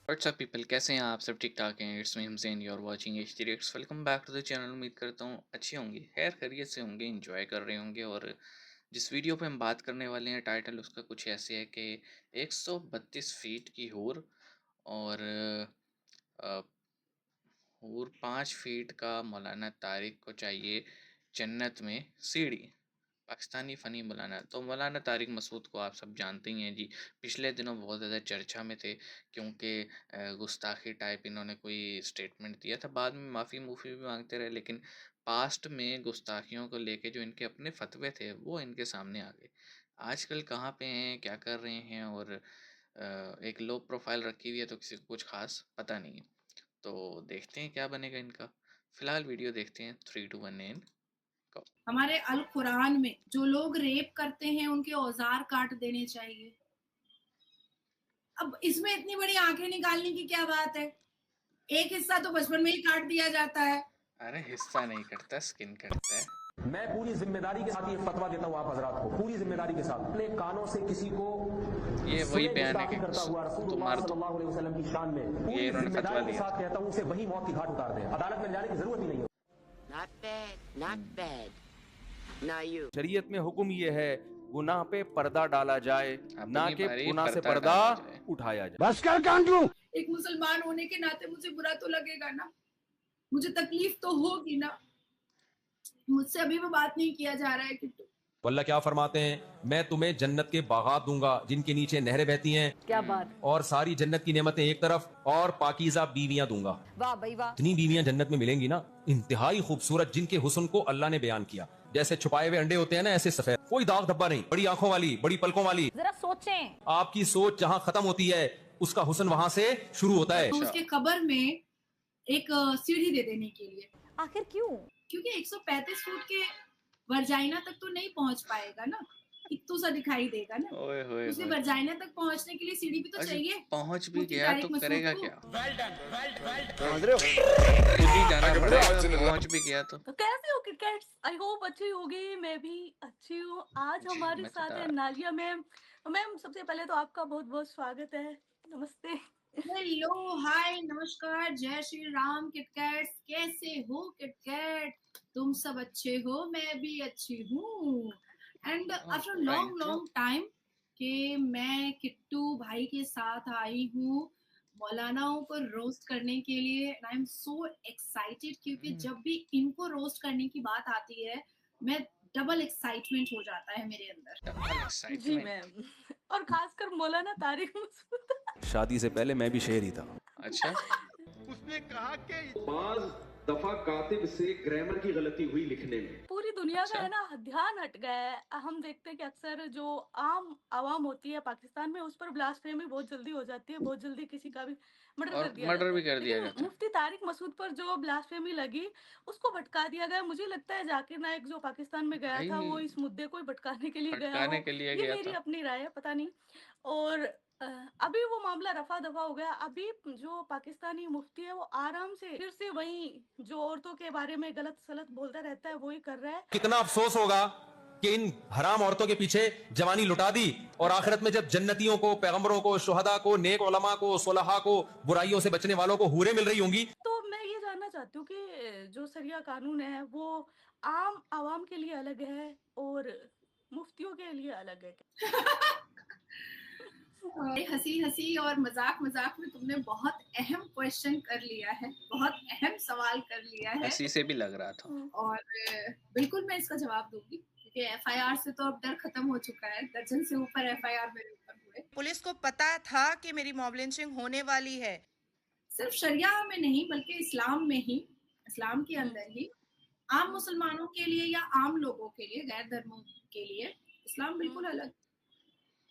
WhatsApp people, कैसे हैं आप? सब ठीक ठाक हैं? It's me Hussain, you are watching HD Reacts. Welcome back to the channel. उम्मीद करता हूँ अच्छे होंगे, खैर खैरियत से होंगे, एंजॉय कर रहे होंगे। और जिस वीडियो पे हम बात करने वाले हैं, टाइटल उसका कुछ ऐसे है कि 132 फीट की हूर और अ, हूर 5 फीट का मौलाना तारिक को चाहिए जन्नत में सीढ़ी। पाकिस्तानी फ़नी मौलाना, तो मौलाना तारिक मसूद को आप सब जानते ही हैं जी। पिछले दिनों बहुत ज़्यादा चर्चा में थे क्योंकि गुस्ताखी टाइप इन्होंने कोई स्टेटमेंट दिया था। बाद में माफ़ी भी मांगते रहे, लेकिन पास्ट में गुस्ताखियों को लेके जो इनके अपने फतवे थे वो इनके सामने आ गए। आजकल कहाँ पे हैं, क्या कर रहे हैं, और एक लो प्रोफाइल रखी हुई है तो किसी को कुछ खास पता नहीं है। तो देखते हैं क्या बनेगा इनका। फिलहाल वीडियो देखते हैं। 3 2 1 एंड गो। हमारे अल कुरान में जो लोग रेप करते हैं उनके औजार काट देने चाहिए। अब इसमें इतनी बड़ी आंखें निकालने की क्या बात है? एक हिस्सा तो बचपन में ही काट दिया जाता है। अरे हिस्सा नहीं कटता, स्किन कटता है। मैं पूरी जिम्मेदारी के साथ ये फतवा देता हूं आप हजरात को, पूरी जिम्मेदारी के साथ। अपने कानों से किसी को ये वही बयान है कि करता हुआ तो रसूलुल्लाह मार दो। सल्लल्लाहु अलैहि वसल्लम की शान में पूरी इन्होंने फतवा जिम्मेदारी के दिया। साथ कहता हूं, उसे वही मौत की घाट उतार दें। अदालत में जाने की जरूरत ही नहीं है। Not bad, not bad. Now you. शरीयत में हुक्म ये है गुनाह पे पर्दा डाला जाए, ना कि बारी गुनाह से पर्दा पर्दा डाला जाए। उठाया जाए। बस कर कांट लूं। एक मुसलमान होने के नाते मुझे बुरा तो लगेगा ना, मुझे तकलीफ तो होगी ना। मुझसे अभी भी बात नहीं किया जा रहा है किट्टू। अल्लाह क्या फरमाते हैं, मैं तुम्हें जन्नत के बागात दूंगा जिनके नीचे नहरें बहती हैं। क्या बात। और सारी जन्नत की नेमतें एक तरफ और पाकीज़ा बीवियां दूंगा। वाह भाई वाह। इतनी बीवियां जन्नत में मिलेंगी ना, इंतहाई खूबसूरत, जिनके हुस्न को अल्लाह ने बयान किया। जैसे छुपाए हुए अंडे होते हैं ना, ऐसे सफेद, कोई दाग धब्बा नहीं, बड़ी आंखों वाली, बड़ी पलकों वाली। जरा सोचें। आपकी सोच जहां खत्म होती है उसका हुस्न वहां से शुरू होता है। तो उसके कब्र में एक सीढ़ी दे देने के लिए। आखिर क्यों? क्योंकि 135 फुट के वर्जाइना तक तो नहीं पहुंच पाएगा ना, इतना सा दिखाई देगा ना। ओए होए उसे होए। वर्जाइना तक पहुंचने के लिए सीढ़ी भी तो अच्छा, चाहिए। पहुंच भी मुफ्ती गया तारिक तो मसूद करेगा को। क्या? खुद ही जाना पड़ेगा। पहुंच भी गया तो कैसे हो किटकैट्स? आई होप अच्छी होगी, मैं भी अच्छी हूँ। आज जी, हमारे मैं तो साथ है नालिया मैम। मैम सबसे पहले तो आपका बहुत बहुत स्वागत है, नमस्ते। हेलो, हाय, नमस्कार, जय श्री राम किटकैट्स। कैसे हो किटकैट? तुम सब अच्छे हो? मैं भी अच्छी हूँ। And after long long time कि मैं किट्टू भाई के साथ आई हूँ मौलानाओं को रोस्ट करने के लिए। आई एम सो एक्साइटेड क्योंकि जब भी इनको रोस्ट करने की बात आती है मैं डबल एक्साइटमेंट हो जाता है मेरे अंदर। जी मैम, और खासकर मौलाना तारिक मसूद। शादी से पहले मैं भी शेर ही था। अच्छा, उसने कहा कि 5 दफा कातिब से ग्रामर की गलती हुई लिखने में। पूरी दुनिया अच्छा। का है ना ध्यान हट गया है। हम देखते हैं कि अक्सर जो आम आवाम होती है पाकिस्तान में, उस पर ब्लास्फेमी बहुत जल्दी हो जाती है, बहुत जल्दी किसी का भी मर्डर और कर दिया मर्डर जाता भी है। कर दिया लेकिन जाता है। मुफ्ती तारिक मसूद पर जो ब्लास्फेमी लगी उसको भटका दिया गया। मुझे लगता है जाकिर नाइक जो पाकिस्तान में गया था वो इस मुद्दे को भटकाने के लिए गया भटकाने हो, के लिए ये गया मेरी था। अपनी राय है, पता नहीं। और अभी वो मामला रफा दफा हो गया। अभी जो पाकिस्तानी मुफ्ती है वो आराम से फिर से वही जो औरतों के बारे में गलत सलत बोलता रहता है वही कर रहा है। कितना अफसोस होगा कि इन हराम औरतों के पीछे जवानी लुटा दी और आखिरत में जब जन्नतियों को, पैगंबरों को, शुहदा को, नेक उलमा को, सुलहा को, बुराइयों से बचने वालों को हूरें मिल रही होंगी। तो मैं ये जानना चाहती हूँ कि जो शरिया कानून है वो आम आवाम के लिए अलग है और मुफ्तियों के लिए अलग है। हंसी हंसी और मजाक मजाक में तुमने बहुत अहम क्वेश्चन कर लिया है, बहुत अहम सवाल कर लिया है। हंसी से भी लग रहा था। और बिल्कुल मैं इसका जवाब दूंगी क्योंकि एफआईआर से तो अब डर खत्म हो चुका है। दर्जन से ऊपर एफआईआर मेरे ऊपर हुए। पुलिस को पता था कि मेरी मॉब लिंचिंग होने वाली है। सिर्फ शरिया में नहीं बल्कि इस्लाम में ही, इस्लाम के अंदर ही आम मुसलमानों के लिए या आम लोगों के लिए, गैर धर्मों के लिए इस्लाम बिल्कुल अलग।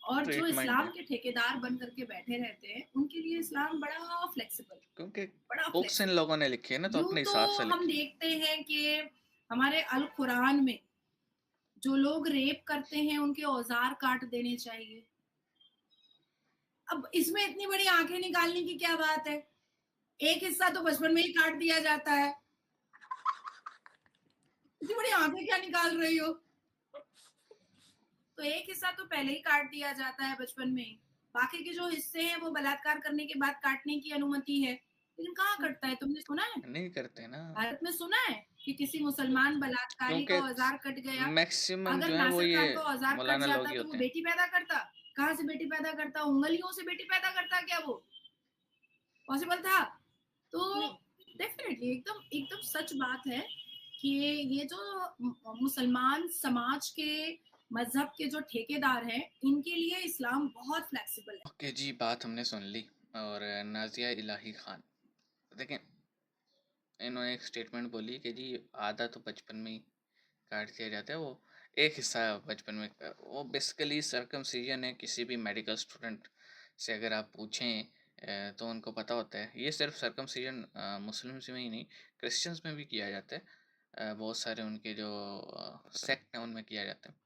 और जो इस्लाम के ठेकेदार बन करके बैठे रहते हैं उनके लिए इस्लाम बड़ा फ्लेक्सिबल, क्योंकि बड़ा बुक्स इन लोगों ने लिखी है ना, तो अपने हिसाब से हम देखते हैं कि हमारे अल कुरान में जो लोग रेप करते हैं उनके औजार काट देने चाहिए। अब इसमें इतनी बड़ी आंखें निकालने की क्या बात है? एक हिस्सा तो बचपन में ही काट दिया जाता है। इतनी बड़ी आंखें क्या निकाल रही हो? तो एक हिस्सा तो पहले ही काट दिया जाता है बचपन में, बाकी के जो हिस्से हैं वो बलात्कार करने के बाद काटने की अनुमति है। लेकिन कहाँ कटता है, तुमने सुना है? नहीं करते ना, भारत में सुना है कि किसी मुसलमान बलात्कारी का क्योंकि औज़ार कट गया? मैक्सिमम अगर जो है वो नासिर ये खान का औज़ार कट मौलाना लोग जाता ही तो वो होते हैं। बेटी पैदा करता? कहाँ से बेटी पैदा करता? उँगलियों से बेटी पैदा करता क्या वो? पॉसिबल था? तो नहीं। डेफ़िनेटली एकदम एकदम सच बात है कि ये जो मुसलमान समाज के मज़हब के जो ठेकेदार हैं, इनके लिए इस्लाम बहुत फ्लेक्सिबल है। ओके जी, बात हमने सुन ली। और नाज़िया इलाही खान, देखें, इन्होंने एक स्टेटमेंट बोली कि जी आधा तो बचपन में ही काट दिया जाता है, वो एक हिस्सा बचपन में वो बेसिकली सर्कमसिजन है। किसी भी मेडिकल स्टूडेंट से अगर आप पूछें तो उनको पता होता है। ये सिर्फ सर्कमसिजन मुस्लिम्स में ही नहीं, क्रिश्चियंस में भी किया जाता है। बहुत सारे उनके जो सेक्ट हैं उनमें किया जाता है।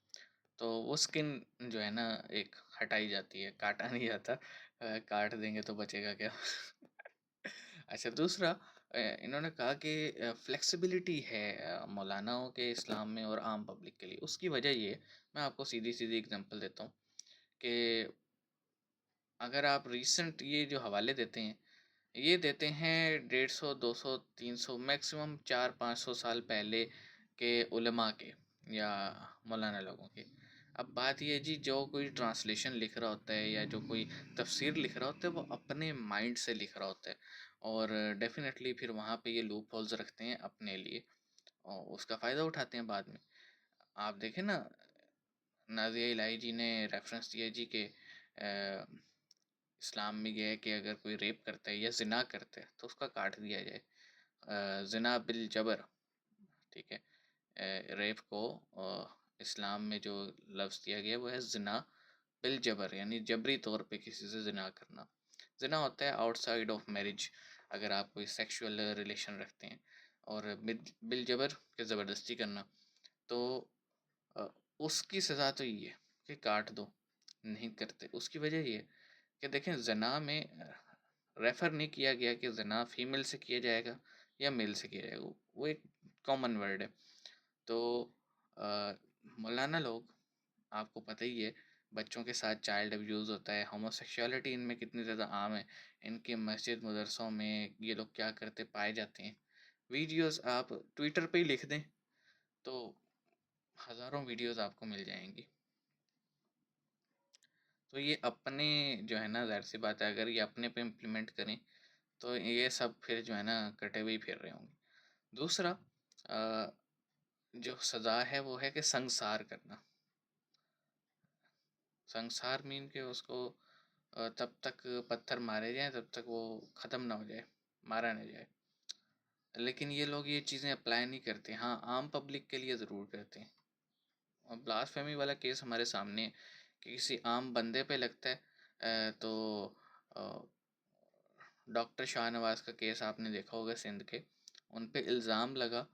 तो वो स्किन जो है ना एक हटाई जाती है, काटा नहीं जाता। काट देंगे तो बचेगा क्या? अच्छा, दूसरा इन्होंने कहा कि फ्लेक्सिबिलिटी है मौलानाओं के इस्लाम में और आम पब्लिक के लिए। उसकी वजह ये है, मैं आपको सीधी सीधी एग्जांपल देता हूँ कि अगर आप रीसेंट ये जो हवाले देते हैं, ये देते हैं 150, 200, 300, मैक्सिमम 400-500 साल पहले के उलमा के या मौलाना लोगों के। अब बात ये है जी, जो कोई ट्रांसलेशन लिख रहा होता है या जो कोई तफसीर लिख रहा होता है, वो अपने माइंड से लिख रहा होता है और डेफिनेटली फिर वहाँ पे ये लूप होल्स रखते हैं अपने लिए और उसका फ़ायदा उठाते हैं बाद में। आप देखें ना, नाज़िया इलाही जी ने रेफरेंस दिया जी कि इस्लाम में ये है कि अगर कोई रेप करता है या जिना करता है तो उसका काट दिया जाए। जिना बिल जबर, ठीक है। रेप को इस्लाम में जो लफ्ज़ दिया गया है वो है जिना बिल जबर, यानी जबरी तौर पे किसी से जिना करना। जिना होता है आउटसाइड ऑफ मैरिज, अगर आप कोई सेक्सुअल रिलेशन रखते हैं, और बिल जबर के ज़बरदस्ती करना, तो अ, उसकी सज़ा तो ये है कि काट दो। नहीं करते, उसकी वजह ये है कि देखें, ज़ना में रेफ़र नहीं किया गया कि ज़ना फ़ीमेल से किया जाएगा या मेल से किया जाएगा, वो एक कॉमन वर्ड है। तो अ, मौलाना लोग, आपको पता ही है, बच्चों के साथ चाइल्ड अब्यूज़ होता है, होमोसेक्सुअलिटी इनमें कितनी ज़्यादा आम है। इनके मस्जिद मदरसों में ये लोग क्या करते पाए जाते हैं। वीडियोज़ आप ट्विटर पे ही लिख दें तो हज़ारों वीडियोज़ आपको मिल जाएंगी। तो ये अपने जो है ना, ज़ाहिर सी बात है, अगर ये अपने पे इम्प्लीमेंट करें तो ये सब फिर जो है ना कटे हुए ही फिर रहे होंगे। दूसरा जो सज़ा है वो है कि संसार करना। संसार मीन के उसको तब तक पत्थर मारे जाएं तब तक वो ख़त्म ना हो जाए, मारा ना जाए। लेकिन ये लोग ये चीज़ें अप्लाई नहीं करते। हाँ, आम पब्लिक के लिए ज़रूर करते हैं। और ब्लास्फेमी वाला केस हमारे सामने है कि किसी आम बंदे पे लगता है। तो डॉक्टर शाहनवाज का केस आपने देखा होगा, सिंध के, उन पे इल्ज़ाम लगा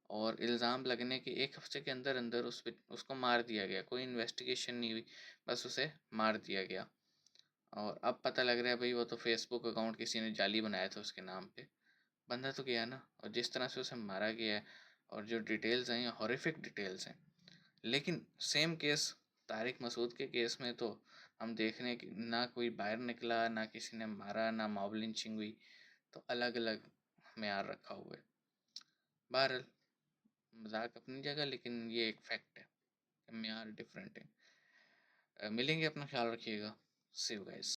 और इल्ज़ाम लगने के एक हफ्ते के अंदर अंदर उसको मार दिया गया। कोई इन्वेस्टिगेशन नहीं हुई, बस उसे मार दिया गया। और अब पता लग रहा है भाई वो तो फेसबुक अकाउंट किसी ने जाली बनाया था उसके नाम पे। बंदा तो गया ना, और जिस तरह से उसे मारा गया है और जो डिटेल्स हैं, हॉरिफिक डिटेल्स हैं। लेकिन सेम केस तारिक मसूद के केस में तो हम देख रहे हैं कि ना कोई बाहर निकला, ना किसी ने मारा, ना मॉब लिंचिंग हुई। तो अलग अलग मेयार रखा हुआ है। बहरहाल, मजाक अपनी जगह, लेकिन ये एक फैक्ट है कि मेयार डिफरेंट है। मिलेंगे, अपना ख्याल रखिएगा। सी यू गाइस।